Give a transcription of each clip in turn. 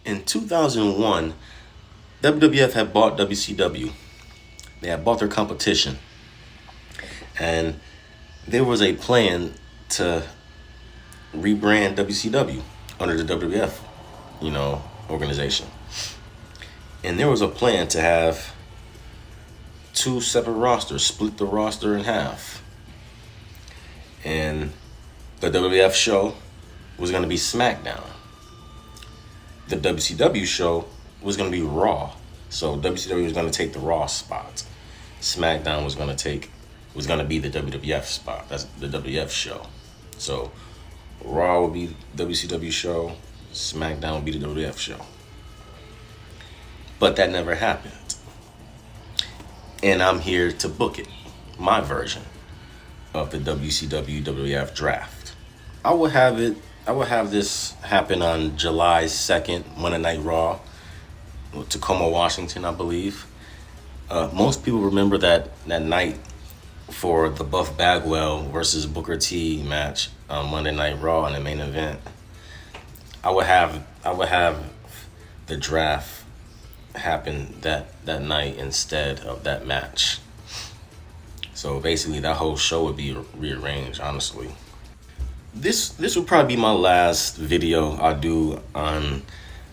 In 2001, WWF had bought WCW. They had bought their competition. And there was a plan to rebrand WCW under the WWF, organization. And there was a plan to have two separate rosters, split the roster in half. And the WWF show was going to be SmackDown. The WCW show was going to be Raw. So WCW was going to take the Raw spot. SmackDown was going to be the WWF spot. That's the WWF show. So Raw would be the WCW show. SmackDown would be the WWF show. But that never happened. And I'm here to book it. My version of the WCW WWF draft. I will have this happen on July 2nd, Monday Night Raw, Tacoma, Washington, I believe. Most people remember that night for the Buff Bagwell versus Booker T match on Monday Night Raw in the main event. I would have the draft happen that night instead of that match. So basically that whole show would be rearranged, honestly. This would probably be my last video I'll do on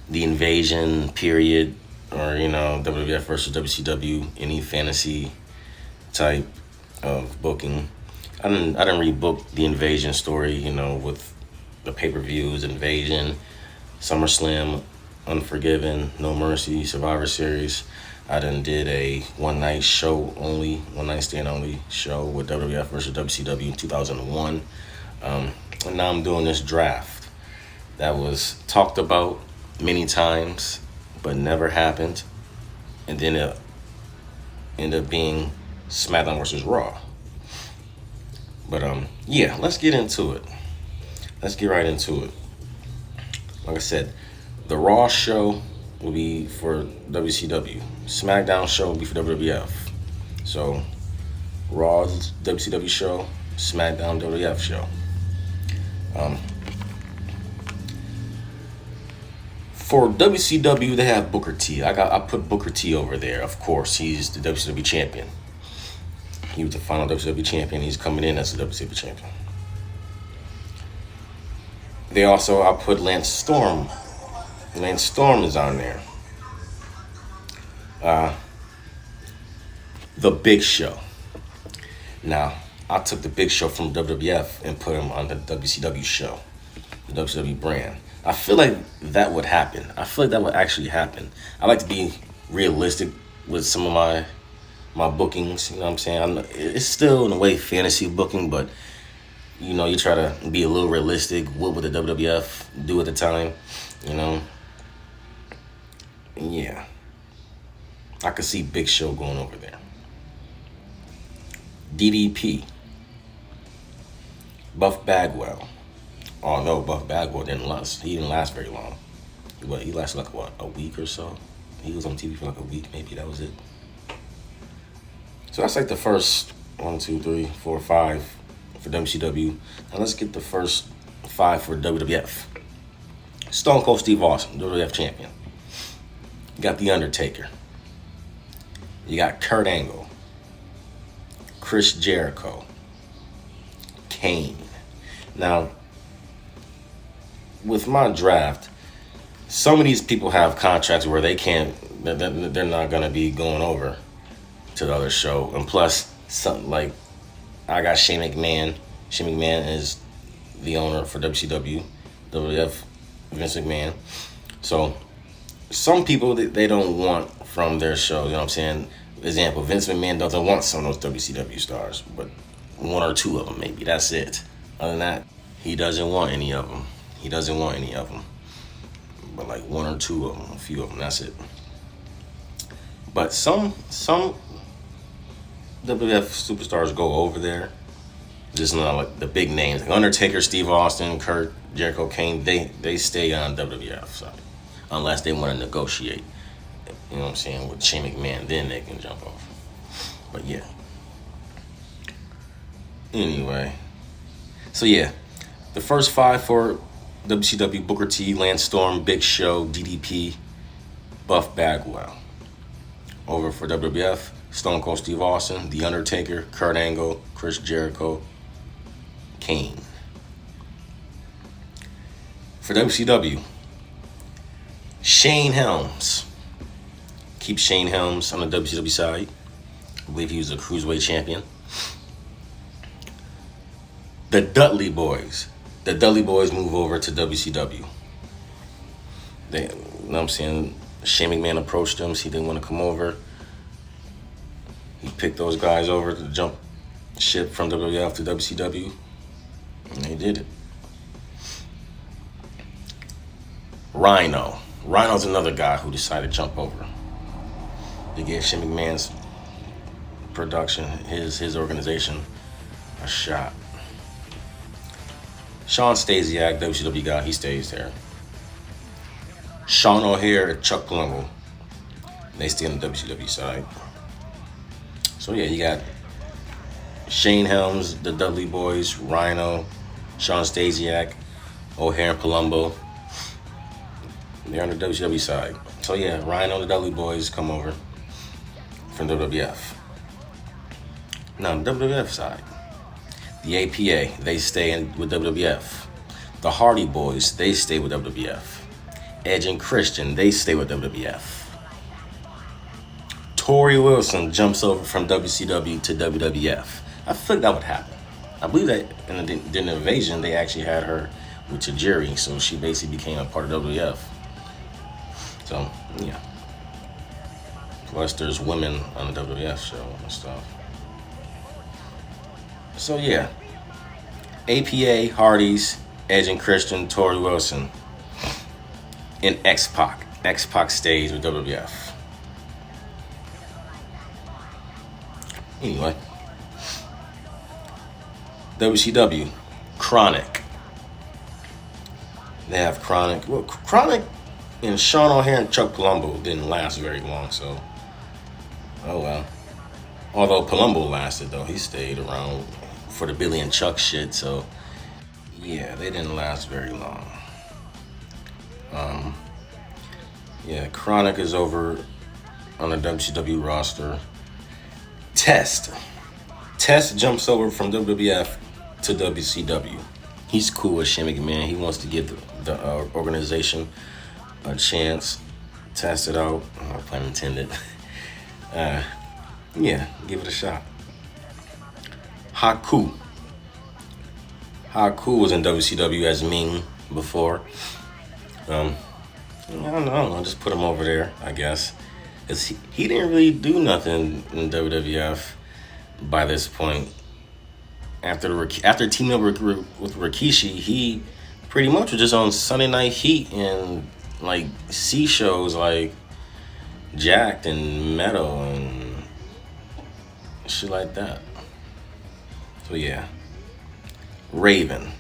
the Invasion period, or WWF versus WCW, any fantasy type of booking. I didn't rebook the Invasion story, with the pay-per-views, Invasion, SummerSlam, Unforgiven, No Mercy, Survivor Series. I done did a one night stand only show with WWF versus WCW in 2001. And now I'm doing this draft that was talked about many times, but never happened. And then it ended up being SmackDown versus Raw. But yeah, let's get into it. Let's get right into it. Like I said, the Raw show will be for WCW. SmackDown show will be for WWF. So, Raw's WCW show, SmackDown WWF show. For WCW, they have Booker T. I put Booker T over there. Of course, he's the WCW champion. He was the final WCW champion. He's coming in as the WCW champion. I put Lance Storm. Lance Storm is on there. The Big Show. Now, I took the Big Show from WWF and put him on the WCW show, the WCW brand. I feel like that would happen. I feel like that would actually happen. I like to be realistic with some of my bookings. You know what I'm saying? It's still in a way fantasy booking, but you try to be a little realistic. What would the WWF do at the time? Yeah. I could see Big Show going over there. DDP. Buff Bagwell. Oh no, Buff Bagwell didn't last. He didn't last very long. He lasted a week or so. He was on TV for a week, maybe. That was it. So that's the first 1, 2, 3, 4, 5 for WCW. Now let's get the first 5 for WWF. Stone Cold Steve Austin, WWF champion. You got The Undertaker. You got Kurt Angle. Chris Jericho. Kane. Now, with my draft, some of these people have contracts where they're not going to be going over to the other show. And plus, something like, I got Shane McMahon. Shane McMahon is the owner for WCW, WWF, Vince McMahon. So, some people they don't want from their show, you know what I'm saying? Example, Vince McMahon doesn't want some of those WCW stars, but 1 or 2 of them maybe, that's it. Other than that, he doesn't want any of them. But 1 or 2 of them, a few of them, that's it. But some WWF superstars go over there. Just not the big names, like Undertaker, Steve Austin, Kurt, Jericho, Kane. They stay on WWF side, unless they want to negotiate. You know what I'm saying, with Shane McMahon, then they can jump off. But yeah. Anyway, so yeah, the first 5 for WCW Booker T, Lance Storm, Big Show, DDP, Buff Bagwell. Over for WWF, Stone Cold Steve Austin, The Undertaker, Kurt Angle, Chris Jericho, Kane. For WCW, Shane Helms. Keep Shane Helms on the WCW side. I believe he was a Cruiserweight champion. The Dudley Boyz. The Dudley Boyz move over to WCW. They, you know what I'm saying? Shane McMahon approached them. He didn't want to come over. He picked those guys over to jump ship from WWF to WCW. And they did it. Rhyno. Rhyno's another guy who decided to jump over. They gave Shane McMahon's production, his organization, a shot. Shawn Stasiak, WCW guy, he stays there. Sean O-Harie, Chuck Palumbo, they stay on the WCW side. So yeah, you got Shane Helms, the Dudley Boyz, Rhyno, Shawn Stasiak, O-Harie and Palumbo. They're on the WCW side. So yeah, Rhyno and the Dudley Boyz come over from WWF. Now, on the WWF side, the A.P.A, they stay with WWF. The Hardy Boyz, they stay with WWF. Edge and Christian, they stay with WWF. Torrie Wilson jumps over from WCW to WWF. I think that would happen. I believe that in the invasion, they actually had her with Tajiri, so she basically became a part of WWF. So, yeah. Plus, there's women on the WWF show and stuff. So, yeah. A.P.A, Hardys, Edge and Christian, Torrie Wilson. And X-Pac. X-Pac stays with WWF. Anyway. WCW. Kronik. They have Kronik. Well, Kronik and Sean O-Harie and Chuck Palumbo didn't last very long, so oh well. Although Palumbo lasted, though. He stayed around for the Billy and Chuck shit, so yeah, they didn't last very long. Yeah, Kronik is over on the WCW roster. Test jumps over from WWF to WCW. He's cool with Shane McMahon. He wants to give the organization a chance, test it out, no pun intended. Yeah, give it a shot. Haku was in WCW as Ming before. I don't know, just put him over there, I guess. Because he didn't really do nothing in WWF by this point. After teaming up with Rikishi, he pretty much was just on Sunday Night Heat and like C shows like Jacked and Meadow and shit like that. So yeah, Raven,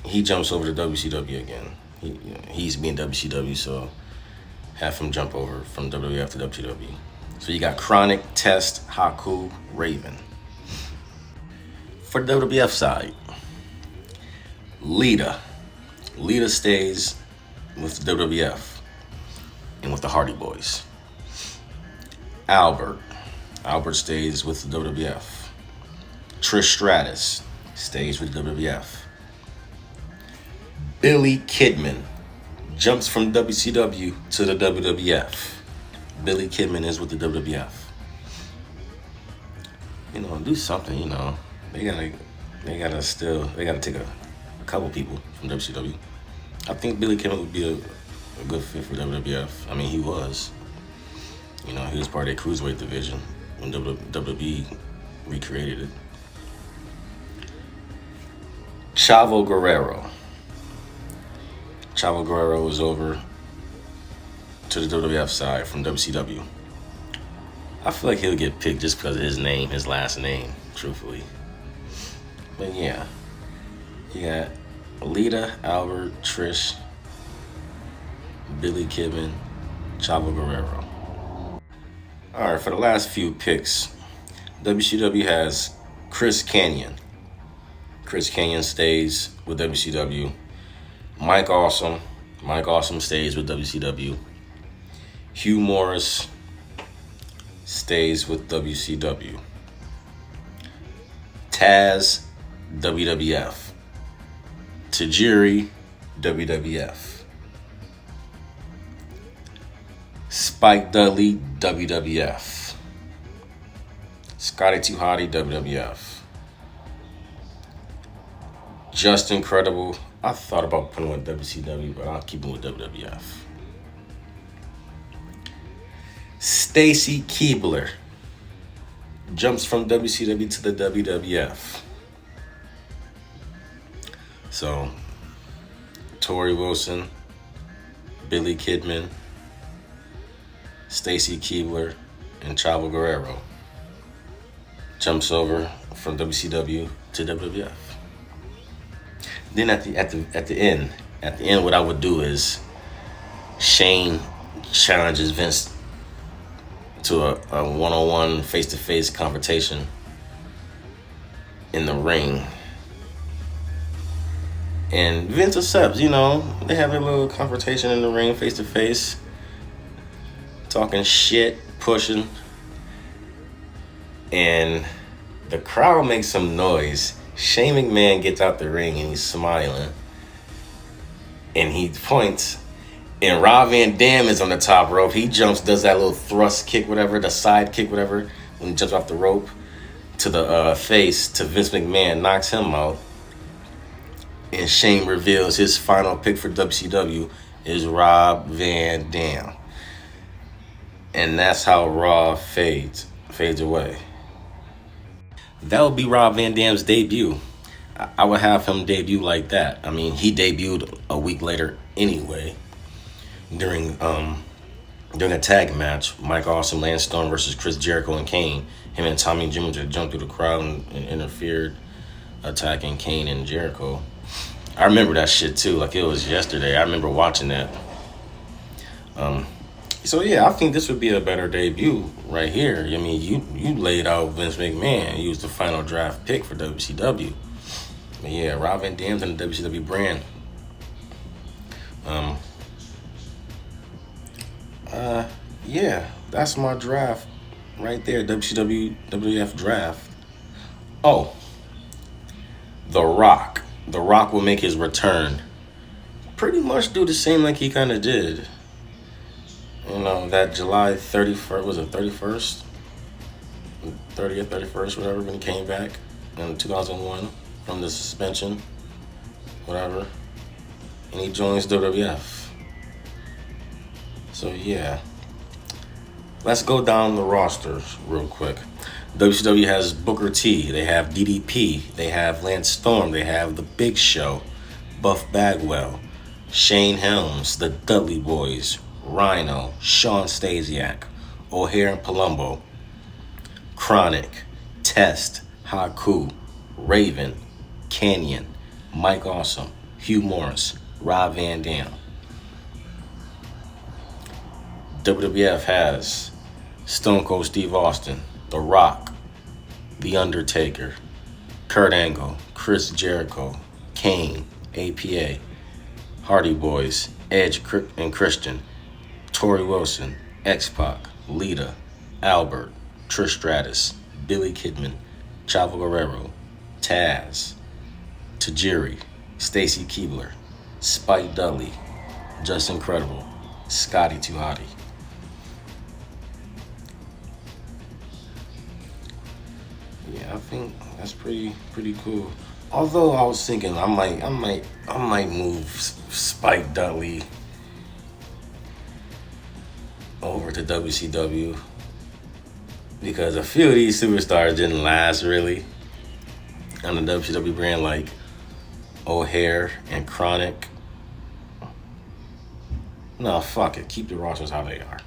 he jumps over to WCW again. He's being WCW, so have him jump over from WWF to WCW. So you got Kronik, Test, Haku, Raven. For the WWF side, Lita stays with the WWF and with the Hardy Boyz. Albert stays with the WWF. Trish Stratus stays with the WWF. Billy Kidman jumps from WCW to the WWF. Billy Kidman is with the WWF. Do something, They gotta take a couple people from WCW. I think Billy Kidman would be a good fit for WWF. I mean, he was. He was part of the Cruiserweight division when WWE recreated it. Chavo Guerrero was over to the WWF side from WCW. I feel like he'll get picked just because of his last name, truthfully. But yeah, you got Lita, Albert, Trish, Billy Kidman, Chavo Guerrero. All right, for the last few picks, WCW has Chris Kanyon. Chris Kanyon stays with WCW. Mike Awesome. Mike Awesome stays with WCW. Hugh Morris stays with WCW. Tazz, WWF. Tajiri, WWF. Spike Dudley, WWF. Scotty Hotty, WWF. Just Incredible. I thought about putting him with WCW, but I'll keep him with WWF. Stacy Keibler jumps from WCW to the WWF. So, Torrie Wilson, Billy Kidman, Stacy Keibler, and Chavo Guerrero jumps over from WCW to WWF. Then at the end, what I would do is Shane challenges Vince to a one-on-one, face-to-face confrontation in the ring. And Vince accepts, you know, they have a little confrontation in the ring, face-to-face, talking shit, pushing. And the crowd makes some noise. Shane McMahon gets out the ring and he's smiling. And he points. And Rob Van Dam is on the top rope. He jumps, does that little thrust kick, whatever, the side kick, whatever, when he jumps off the rope to the face to Vince McMahon, knocks him out. And Shane reveals his final pick for WCW is Rob Van Dam. And that's how Raw fades away. That would be Rob Van Dam's debut. I would have him debut like that. I mean, he debuted a week later anyway. During a tag match, Mike Awesome, Lance Storm versus Chris Jericho and Kane. Him and Tommy Dreamer just jumped through the crowd and interfered, attacking Kane and Jericho. I remember that shit too, like it was yesterday. I remember watching that. So yeah, I think this would be a better debut right here. I mean, you laid out Vince McMahon. He was the final draft pick for WCW. But yeah, Rob Van Dam's in the WCW brand. Yeah, that's my draft right there. WWF draft. Oh, The Rock. The Rock will make his return. Pretty much do the same like he kind of did. You know, that July 31st, was it 31st? 30th, 31st, whatever, when he came back in 2001 from the suspension, whatever. And he joins WWF. So, yeah. Let's go down the rosters real quick. WCW has Booker T. They have DDP. They have Lance Storm. They have The Big Show, Buff Bagwell, Shane Helms, the Dudley Boyz, Rhyno, Shawn Stasiak, O-Harie and Palumbo, Kronik, Test, Haku, Raven, Kanyon, Mike Awesome, Hugh Morris, Rob Van Dam. WWF has Stone Cold Steve Austin, The Rock, The Undertaker, Kurt Angle, Chris Jericho, Kane, A.P.A, Hardy Boyz, Edge and Christian, Torrie Wilson, X-Pac, Lita, Albert, Trish Stratus, Billy Kidman, Chavo Guerrero, Tazz, Tajiri, Stacy Keibler, Spike Dudley, Just Incredible, Scotty Hotty. Yeah, I think that's pretty cool. Although I was thinking I might move Spike Dudley over to WCW because a few of these superstars didn't last really on the WCW brand, like O-Harie and Kronik. No, fuck it. Keep the rosters how they are.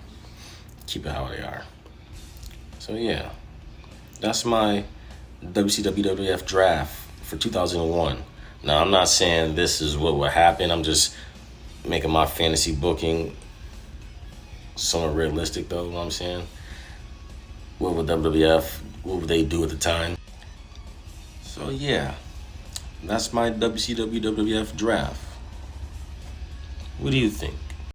Keep it how they are. So yeah, that's my WCW WWF draft for 2001. Now, I'm not saying this is what would happen. I'm just making my fantasy booking somewhat realistic, though, you know what I'm saying? What would WWF, what would they do at the time? So, yeah, that's my WCW WWF draft. What do you think?